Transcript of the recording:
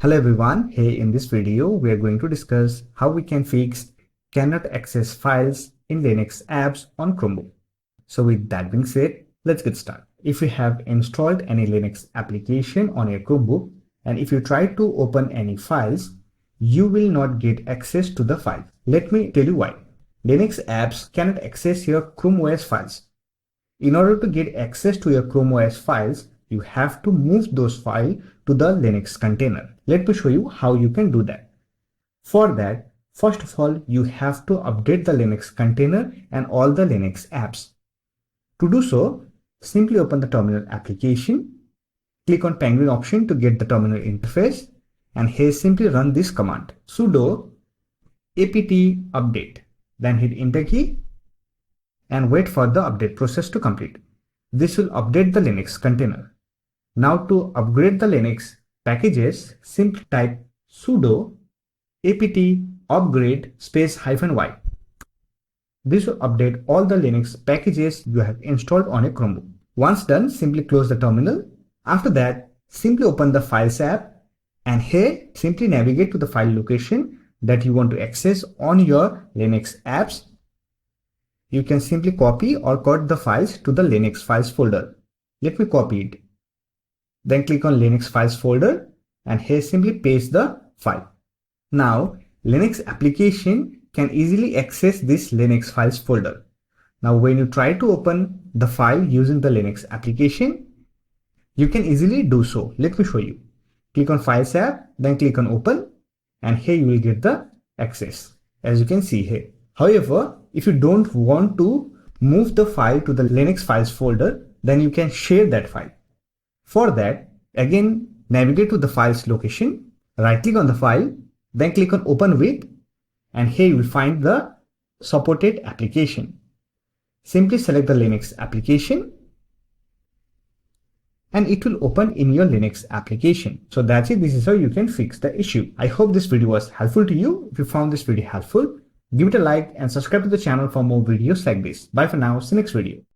Hello everyone, hey, in this video we are going to discuss how we can fix cannot access files in Linux apps on Chromebook. So with that being said, let's get started. If you have installed any Linux application on your Chromebook and if you try to open any files, you will not get access to the file. Let me tell you why. Linux apps cannot access your Chrome OS files. In order to get access to your Chrome OS files, you have to move those files to the Linux container. Let me show you how you can do that. For that, first of all, you have to update the Linux container and all the Linux apps. To do so, simply open the terminal application, click on Penguin option to get the terminal interface, and here simply run this command sudo apt update. Then hit enter key and wait for the update process to complete. This will update the Linux container. Now to upgrade the Linux packages, simply type sudo apt upgrade -y. This will update all the Linux packages you have installed on a Chromebook. Once done, simply close the terminal. After that, simply open the Files app and here simply navigate to the file location that you want to access on your Linux apps. You can simply copy or cut the files to the Linux files folder. Let me copy it. Then click on Linux files folder and here simply paste the file. Now Linux application can easily access this Linux files folder. Now when you try to open the file using the Linux application, you can easily do so. Let me show you. Click on Files app, then click on Open and here you will get the access as you can see here. However, if you don't want to move the file to the Linux files folder, then you can share that file. For that, again navigate to the files location, right click on the file, then click on Open With, and here you will find the supported application. Simply select the Linux application and it will open in your Linux application. So that's it. This is how you can fix the issue. I hope this video was helpful to you. If you found this video helpful, give it a like and subscribe to the channel for more videos like this. Bye for now. See you next video.